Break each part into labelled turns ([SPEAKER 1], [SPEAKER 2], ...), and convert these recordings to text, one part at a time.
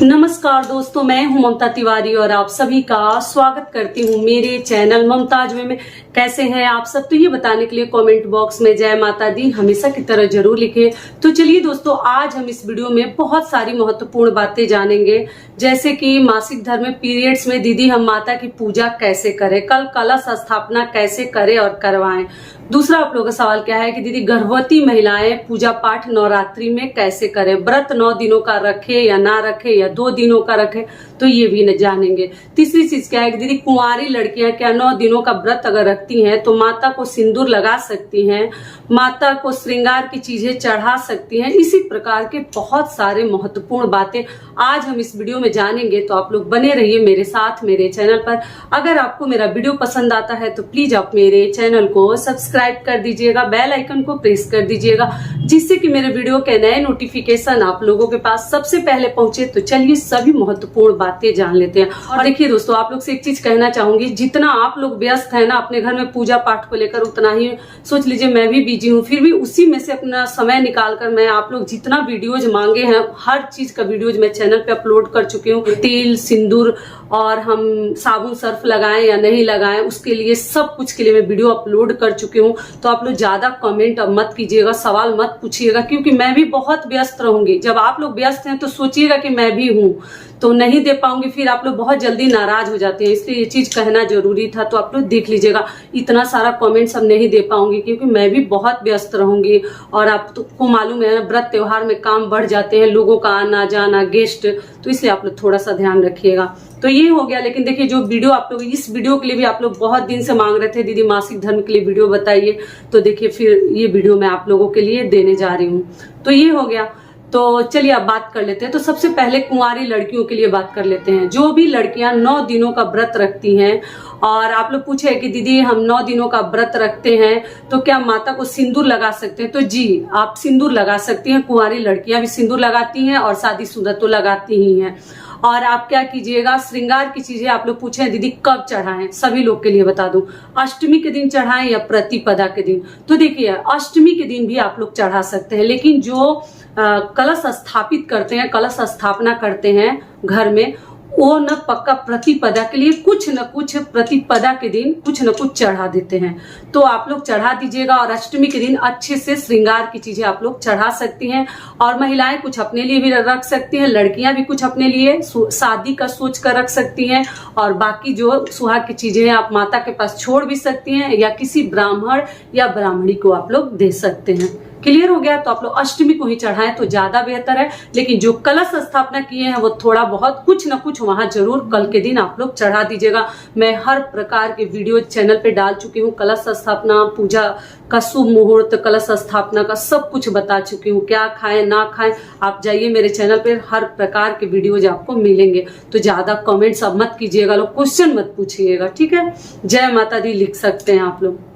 [SPEAKER 1] नमस्कार दोस्तों, मैं हूं ममता तिवारी और आप सभी का स्वागत करती हूं मेरे चैनल ममताज में। कैसे हैं आप सब? तो ये बताने के लिए कमेंट बॉक्स में जय माता दी हमेशा की तरह जरूर लिखें। तो चलिए दोस्तों, आज हम इस वीडियो में बहुत सारी महत्वपूर्ण बातें जानेंगे, जैसे कि मासिक धर्म में पीरियड्स में दीदी हम माता की पूजा कैसे करें, कल कलश स्थापना कैसे करें और करवाएं। दूसरा आप लोगों का सवाल क्या है कि दीदी गर्भवती महिलाएं पूजा पाठ नवरात्रि में कैसे करें, व्रत 9 दिनों का रखे या ना रखे या 2 दिनों का रखे, तो ये भी न जानेंगे। तीसरी चीज क्या है कि दीदी कुंवारी लड़कियां क्या 9 दिनों का व्रत अगर रखती हैं तो माता को सिंदूर लगा सकती हैं, माता को श्रृंगार की चीजें चढ़ा सकती हैं। इसी प्रकार के बहुत सारे महत्वपूर्ण बातें आज हम इस वीडियो में जानेंगे, तो आप लोग बने रहिए मेरे साथ मेरे चैनल पर। अगर आपको मेरा वीडियो पसंद आता है तो प्लीज आप मेरे चैनल को सब्सक्राइब कर दीजिएगा, बेल आइकन को प्रेस कर दीजिएगा, जिससे कि मेरे वीडियो के नए नोटिफिकेशन आप लोगों के पास सबसे पहले पहुंचे। तो चलिए सभी महत्वपूर्ण बातें जान लेते हैं। और देखिए दोस्तों, आप लोग से एक चीज कहना चाहूंगी, जितना आप लोग व्यस्त है ना अपने घर में पूजा पाठ को लेकर, उतना ही सोच लीजिए मैं भी बिजी हूँ, फिर भी उसी में से अपना समय निकालकर मैं आप लोग जितना वीडियोज मांगे हैं हर चीज का वीडियोज मैं चैनल पे अपलोड कर चुकी हूँ। तेल, सिंदूर और हम साबुन सर्फ लगाएं या नहीं लगाएं, उसके लिए सब कुछ के लिए मैं वीडियो अपलोड कर चुकी हूँ। तो आप लोग ज्यादा कमेंट अब मत कीजिएगा, सवाल मत पूछिएगा, क्योंकि मैं भी बहुत व्यस्त रहूंगी। जब आप लोग व्यस्त हैं तो सोचिएगा कि मैं भी हूँ, तो नहीं दे पाऊंगी, फिर आप लोग बहुत जल्दी नाराज हो जाते हैं। इसलिए ये चीज कहना जरूरी था। तो आप लोग देख लीजिएगा, इतना सारा कमेंट्स अब नहीं दे पाऊंगी क्योंकि मैं भी बहुत व्यस्त रहूंगी। और आपको मालूम है व्रत त्योहार में काम बढ़ जाते हैं, लोगों का आना जाना, गेस्ट, तो इसलिए आप लोग थोड़ा सा ध्यान रखिएगा। तो ये हो गया। लेकिन देखिए, जो वीडियो आप लोग इस वीडियो के लिए भी आप लोग बहुत दिन से मांग रहे थे, दीदी मासिक धर्म के लिए वीडियो बताइए, तो देखिए फिर ये वीडियो मैं आप लोगों के लिए देने जा रही हूँ। तो ये हो गया। तो चलिए अब बात कर लेते हैं। तो सबसे पहले कुंवारी लड़कियों के लिए बात कर लेते हैं। जो भी लड़कियां 9 दिनों का व्रत रखती हैं, और आप लोग पूछे कि दीदी हम 9 दिनों का व्रत रखते हैं तो क्या माता को सिंदूर लगा सकते हैं? तो जी, आप सिंदूर लगा सकती हैं। कुंवारी लड़कियां भी सिंदूर लगाती हैं और शादीशुदा तो लगाती ही हैं। और आप क्या कीजिएगा, श्रृंगार की चीजें आप लोग पूछे दीदी कब चढ़ाएं, सभी लोग के लिए बता दूं, अष्टमी के दिन चढ़ाएं या प्रतिपदा के दिन। तो देखिए, अष्टमी के दिन भी आप लोग चढ़ा सकते हैं, लेकिन जो कलश स्थापित करते हैं, कलश स्थापना करते हैं घर में, वो न पक्का प्रतिपदा के लिए कुछ न कुछ प्रतिपदा के दिन कुछ न कुछ चढ़ा देते हैं। तो आप लोग चढ़ा दीजिएगा। और अष्टमी के दिन अच्छे से श्रृंगार की चीजें आप लोग चढ़ा सकती हैं। और महिलाएं कुछ अपने लिए भी रख सकती हैं, लड़कियां भी कुछ अपने लिए शादी का सोच कर रख सकती हैं। और बाकी जो सुहाग की चीजें हैं आप माता के पास छोड़ भी सकती हैं, या किसी ब्राह्मण या ब्राह्मणी को आप लोग दे सकते हैं। क्लियर हो गया? तो आप लोग अष्टमी को ही चढ़ाएं तो ज्यादा बेहतर है। लेकिन जो कलश स्थापना किए हैं वो थोड़ा बहुत कुछ न कुछ वहां जरूर कल के दिन आप लोग चढ़ा दीजिएगा। मैं हर प्रकार के वीडियो चैनल पे डाल चुकी हूँ, कलश स्थापना, पूजा का शुभ मुहूर्त, कलश स्थापना का सब कुछ बता चुकी हूँ, क्या खाएं ना खाएं। आप जाइए मेरे चैनल पे, हर प्रकार के वीडियोज आपको मिलेंगे। तो ज्यादा कमेंट्स अब मत कीजिएगा, लोग क्वेश्चन मत पूछिएगा, ठीक है? जय माता दी लिख सकते हैं आप लोग।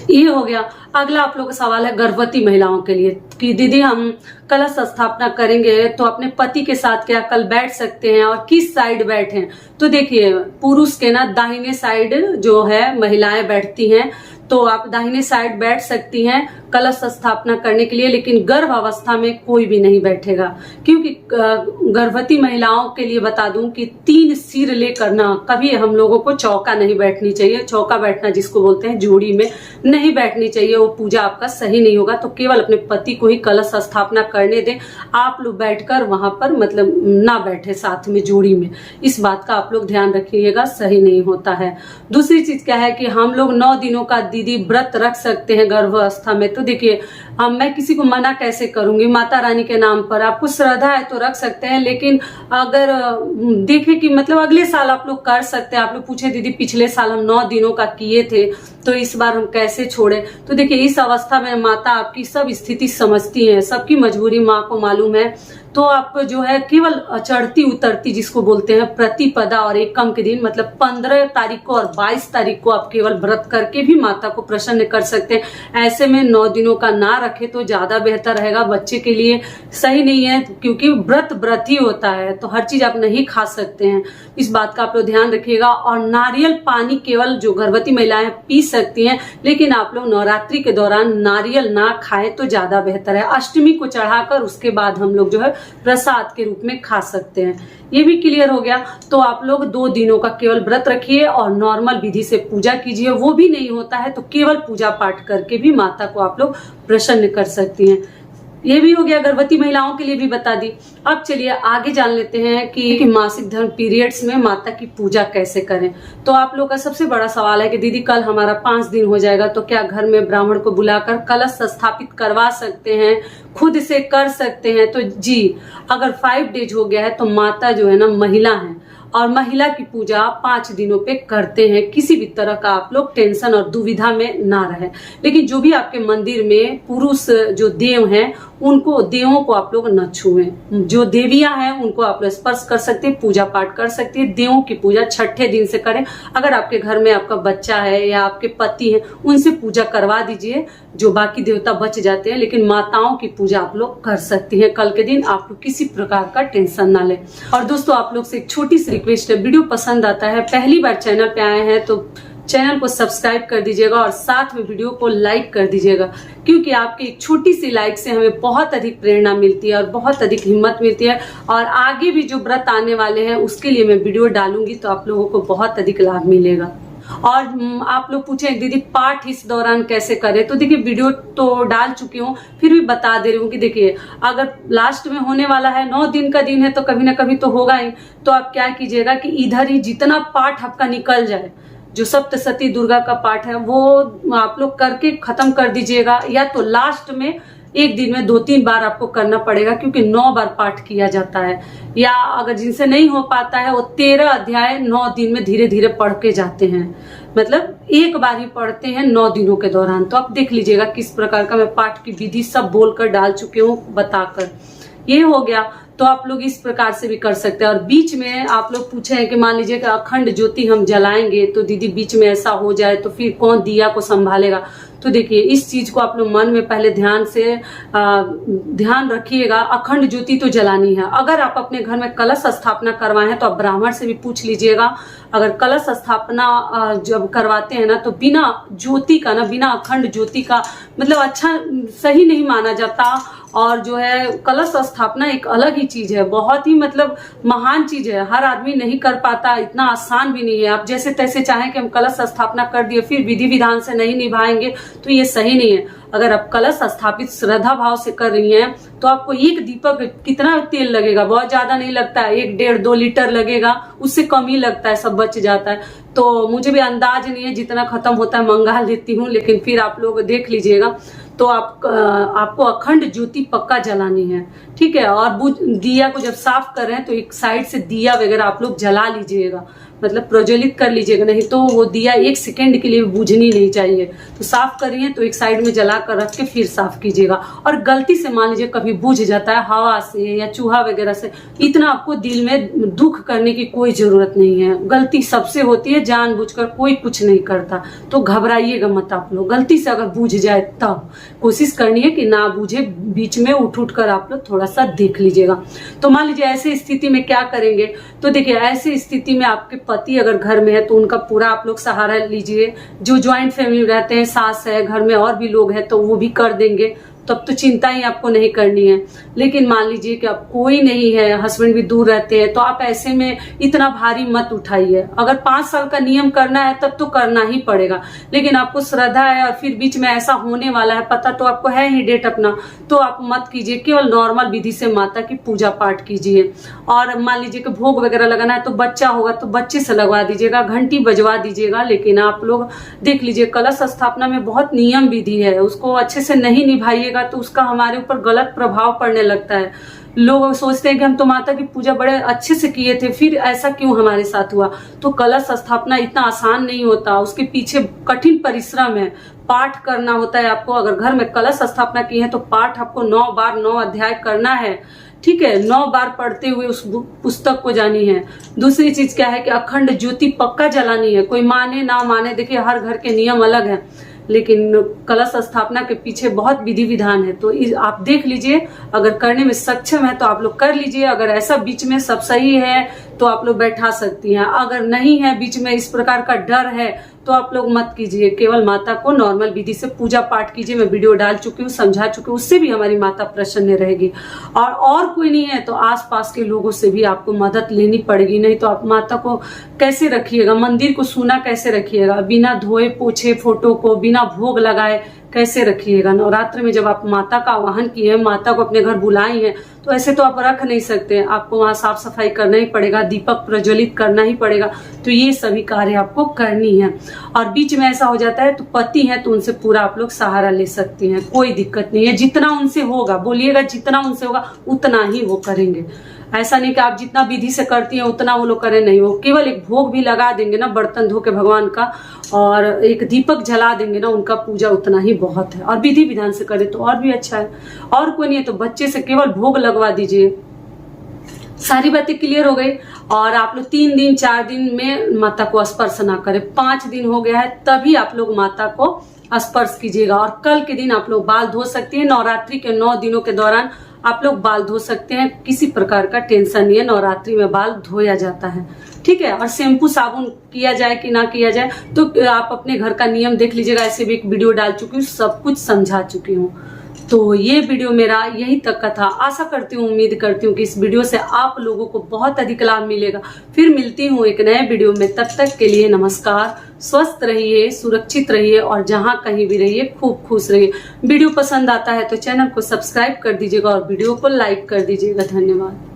[SPEAKER 1] ये हो गया। अगला आप लोग का सवाल है गर्भवती महिलाओं के लिए कि दीदी हम कलश स्थापना करेंगे तो अपने पति के साथ क्या कल बैठ सकते हैं और किस साइड बैठें? तो देखिए, पुरुष के ना दाहिने साइड जो है महिलाएं बैठती हैं, तो आप दाहिने साइड बैठ सकती हैं कलश स्थापना करने के लिए। लेकिन गर्भ अवस्था में कोई भी नहीं बैठेगा, क्योंकि गर्भवती महिलाओं के लिए बता दूं कि 3 सिर लेकर ना कभी हम लोगों को चौका नहीं बैठनी चाहिए। चौका बैठना जिसको बोलते हैं, जोड़ी में नहीं बैठनी चाहिए, वो पूजा आपका सही नहीं होगा। तो केवल अपने पति को ही कलश स्थापना करने दें। आप लोग बैठकर वहां पर मतलब ना बैठे साथ में जोड़ी में, इस बात का आप लोग ध्यान रखिएगा, सही नहीं होता है। दूसरी चीज क्या है कि हम लोग 9 दिनों का दीदी व्रत रख सकते हैं गर्भावस्था में। तो देखिए, मैं किसी को मना कैसे करूंगी? माता रानी के नाम पर आपको श्रद्धा है तो रख सकते हैं। लेकिन अगर देखें कि मतलब अगले साल आप लोग कर सकते हैं। आप लोग पूछे दीदी पिछले साल हम 9 दिनों का किए थे तो इस बार हम कैसे छोड़े? तो देखिए, इस अवस्था में माता आपकी सब स्थिति समझती है, सबकी मजबूरी माँ को मालूम है। तो आप जो है केवल चढ़ती उतरती जिसको बोलते हैं प्रतिपदा और एकम के दिन, मतलब 15 तारीख को और 22 तारीख को आप केवल व्रत करके भी माता को प्रसन्न कर सकते हैं। ऐसे में 9 दिनों का ना रखे तो ज्यादा बेहतर रहेगा। बच्चे के लिए सही नहीं है, क्योंकि व्रत ही होता है, तो हर चीज आप नहीं खा सकते हैं। इस बात का आप लोग ध्यान रखिएगा। और नारियल पानी केवल जो गर्भवती महिलाएं पी सकती हैं, लेकिन आप लोग नवरात्रि के दौरान नारियल ना खाएं तो ज्यादा बेहतर है। अष्टमी को चढ़ाकर उसके बाद हम लोग जो है प्रसाद के रूप में खा सकते हैं। ये भी क्लियर हो गया। तो आप लोग 2 दिनों का केवल व्रत रखिए और नॉर्मल विधि से पूजा कीजिए। वो भी नहीं होता है तो केवल पूजा पाठ करके भी माता को आप लोग प्रसन्न कर सकती हैं। ये भी हो गया, गर्भवती महिलाओं के लिए भी बता दी। अब चलिए आगे जान लेते हैं कि मासिक धर्म पीरियड्स में माता की पूजा कैसे करें। तो आप लोग का सबसे बड़ा सवाल है कि दीदी कल हमारा 5 दिन हो जाएगा, तो क्या घर में ब्राह्मण को बुलाकर कलश स्थापित करवा सकते हैं, खुद से कर सकते हैं? तो जी, अगर 5 डेज हो गया है तो माता जो है ना महिला है, और महिला की पूजा 5 दिनों पे करते हैं। किसी भी तरह का आप लोग टेंशन और दुविधा में ना रहे। लेकिन जो भी आपके मंदिर में पुरुष जो देव हैं, उनको देवों को आप लोग न छुएं। जो देवियां हैं उनको आप लोग स्पर्श कर सकते हैं, पूजा पाठ कर सकते हैं। देवों की पूजा 6ठे दिन से करें। अगर आपके घर में आपका बच्चा है या आपके पति है, उनसे पूजा करवा दीजिए, जो बाकी देवता बच जाते हैं। लेकिन माताओं की पूजा आप लोग कर सकती हैं कल के दिन। आप लोग किसी प्रकार का टेंशन ना लें। और दोस्तों, आप लोग से एक छोटी सी रिक्वेस्ट है, वीडियो पसंद आता है, पहली बार चैनल पे आए हैं तो चैनल को सब्सक्राइब कर दीजिएगा और साथ में वीडियो को लाइक कर दीजिएगा, क्योंकि आपकी एक छोटी सी लाइक से हमें बहुत अधिक प्रेरणा मिलती है और बहुत अधिक हिम्मत मिलती है। और आगे भी जो व्रत आने वाले हैं उसके लिए मैं वीडियो डालूंगी तो आप लोगों को बहुत अधिक लाभ मिलेगा। और आप लोग पूछे दीदी पाठ इस दौरान कैसे करें, तो देखिए वीडियो तो डाल चुकी हूँ, फिर भी बता दे रही हूँ कि देखिए अगर लास्ट में होने वाला है, 9 दिन का दिन है, तो कभी ना कभी तो होगा ही। तो आप क्या कीजिएगा कि इधर ही जितना पाठ आपका निकल जाए, जो सप्तशती दुर्गा का पाठ है वो आप लोग करके खत्म कर दीजिएगा, या तो लास्ट में एक दिन में 2-3 बार आपको करना पड़ेगा, क्योंकि 9 बार पाठ किया जाता है। या अगर जिनसे नहीं हो पाता है वो 13 अध्याय 9 दिन में धीरे धीरे पढ़ के जाते हैं, मतलब एक बार ही पढ़ते हैं 9 दिनों के दौरान। तो आप देख लीजिएगा किस प्रकार का मैं पाठ की विधि सब बोलकर डाल चुकी हूँ बताकर। ये हो गया। तो आप लोग इस प्रकार से भी कर सकते हैं। और बीच में आप लोग पूछे हैं कि मान लीजिए कि अखंड ज्योति हम जलाएंगे, तो दीदी बीच में ऐसा हो जाए तो फिर कौन दिया को संभालेगा? तो देखिए इस चीज को आप लोग मन में पहले ध्यान से ध्यान रखिएगा। अखंड ज्योति तो जलानी है। अगर आप अपने घर में कलश स्थापना करवाए हैं तो आप ब्राह्मण से भी पूछ लीजिएगा। अगर कलश स्थापना जब करवाते हैं ना, तो बिना ज्योति का ना, बिना अखंड ज्योति का मतलब अच्छा सही नहीं माना जाता। और जो है कलश स्थापना एक अलग ही चीज है, बहुत ही मतलब महान चीज है। हर आदमी नहीं कर पाता, इतना आसान भी नहीं है। आप जैसे तैसे चाहें कि हम कलश स्थापना कर दिए फिर विधि विधान से नहीं निभाएंगे तो ये सही नहीं है। अगर आप कलश स्थापित श्रद्धा भाव से कर रही हैं तो आपको एक दीपक कितना तेल लगेगा, बहुत ज्यादा नहीं लगता है, 1-1.5-2 लीटर लगेगा, उससे कम ही लगता है, सब बच जाता है। तो मुझे भी अंदाज नहीं है, जितना खत्म होता है मंगा लेती हूँ, लेकिन फिर आप लोग देख लीजिएगा। तो आपको अखंड ज्योति पक्का जलानी है, ठीक है। और दिया को जब साफ कर रहे हैं तो एक साइड से दिया वगैरह आप लोग जला लीजिएगा, मतलब प्रज्वलित कर लीजिएगा, नहीं तो वो दिया 1 सेकेंड के लिए बुझनी नहीं चाहिए। तो साफ करिए तो एक साइड में जला कर रख के फिर साफ कीजिएगा। और गलती से मान लीजिए कभी बुझ जाता है हवा से या चूहा वगैरह से, इतना आपको दिल में दुख करने की कोई जरूरत नहीं है। गलती सबसे होती है, जानबूझकर कोई कुछ नहीं करता, तो घबराइएगा मत आप लोग। गलती से अगर बुझ जाए तब कोशिश करनी है कि ना बुझे, बीच में उठ कर आप लोग थोड़ा सा देख लीजिएगा। तो मान लीजिए ऐसी स्थिति में क्या करेंगे, तो देखिए ऐसी स्थिति में आपके पति अगर घर में है तो उनका पूरा आप लोग सहारा लीजिए। जो ज्वाइंट फैमिली रहते हैं, सास है, घर में और भी लोग हैं, तो वो भी कर देंगे, तब तो चिंता ही आपको नहीं करनी है। लेकिन मान लीजिए कि अब कोई नहीं है, हस्बैंड भी दूर रहते हैं, तो आप ऐसे में इतना भारी मत उठाइए। अगर 5 साल का नियम करना है तब तो करना ही पड़ेगा, लेकिन आपको श्रद्धा है और फिर बीच में ऐसा होने वाला है, पता तो आपको है ही डेट अपना, तो आप मत कीजिए। केवल नॉर्मल विधि से माता की पूजा पाठ कीजिए। और मान लीजिए कि भोग वगैरह लगाना है तो बच्चा होगा तो बच्चे से लगवा दीजिएगा, घंटी बजवा दीजिएगा। लेकिन आप लोग देख लीजिए कलश स्थापना में बहुत नियम विधि है, उसको अच्छे से नहीं निभाइए तो उसका हमारे ऊपर गलत प्रभाव पड़ने लगता है। लोग सोचते हैं कि हम तो माता की पूजा बड़े अच्छे से किए थे, फिर ऐसा क्यों हमारे साथ हुआ। तो कलश स्थापना इतना आसान नहीं होता, उसके पीछे कठिन परिश्रम है, पाठ करना होता है आपको। अगर घर में कलश स्थापना की है तो पाठ आपको 9 बार 9 अध्याय करना है, ठीक है। 9 बार पढ़ते हुए उस पुस्तक को जानी है। दूसरी चीज क्या है कि अखंड ज्योति पक्का जलानी है, कोई माने ना माने, देखिए हर घर के नियम अलग है। लेकिन कलश स्थापना के पीछे बहुत विधि विधान है। तो आप देख लीजिए, अगर करने में सक्षम है तो आप लोग कर लीजिए। अगर ऐसा बीच में सब सही है तो आप लोग बैठा सकती हैं, अगर नहीं है, बीच में इस प्रकार का डर है तो आप लोग मत कीजिए। केवल माता को नॉर्मल विधि से पूजा पाठ कीजिए। मैं वीडियो डाल चुकी हूँ, समझा चुकी हूँ, उससे भी हमारी माता प्रसन्न रहेगी। और कोई नहीं है तो आसपास के लोगों से भी आपको मदद लेनी पड़ेगी, नहीं तो आप माता को कैसे रखिएगा, मंदिर को सूना कैसे रखिएगा, बिना धोए पोछे फोटो को, बिना भोग लगाए कैसे रखिएगा। नवरात्र में जब आप माता का आवाहन किए, माता को अपने घर बुलाई है, तो ऐसे तो आप रख नहीं सकते। आपको वहां साफ सफाई करना ही पड़ेगा, दीपक प्रज्वलित करना ही पड़ेगा। तो ये सभी कार्य आपको करनी है। और बीच में ऐसा हो जाता है तो पति है तो उनसे पूरा आप लोग सहारा ले सकती हैं, कोई दिक्कत नहीं है। जितना उनसे होगा, बोलिएगा जितना उनसे होगा उतना ही वो करेंगे। ऐसा नहीं कि आप जितना विधि से करती हैं उतना वो लोग करें, नहीं। वो केवल एक भोग भी लगा देंगे ना, बर्तन धो के भगवान का, और एक दीपक जला देंगे ना, उनका पूजा उतना ही बहुत है। और विधि विधान से करे तो और भी अच्छा है। और कोई नहीं है तो बच्चे से केवल भोग लगवा दीजिए। सारी बातें क्लियर हो गई। और आप लोग 3 दिन 4 दिन में माता को स्पर्श ना करें। 5 दिन हो गया है तभी आप लोग माता को स्पर्श कीजिएगा। और कल के दिन आप लोग बाल धो सकती हैं। नवरात्रि के 9 दिनों के दौरान आप लोग बाल धो सकते हैं, किसी प्रकार का टेंशन नहीं है। नवरात्रि में बाल धोया जाता है, ठीक है। और शैम्पू साबुन किया जाए कि ना किया जाए तो आप अपने घर का नियम देख लीजिएगा। ऐसे भी एक वीडियो डाल चुकी हूँ, सब कुछ समझा चुकी हूँ। तो ये वीडियो मेरा यही तक का था। आशा करती हूँ, उम्मीद करती हूँ कि इस वीडियो से आप लोगों को बहुत अधिक लाभ मिलेगा। फिर मिलती हूँ एक नए वीडियो में, तब तक के लिए नमस्कार। स्वस्थ रहिए, सुरक्षित रहिए और जहां कहीं भी रहिए खूब खुश रहिए। वीडियो पसंद आता है तो चैनल को सब्सक्राइब कर दीजिएगा और वीडियो को लाइक कर दीजिएगा। धन्यवाद।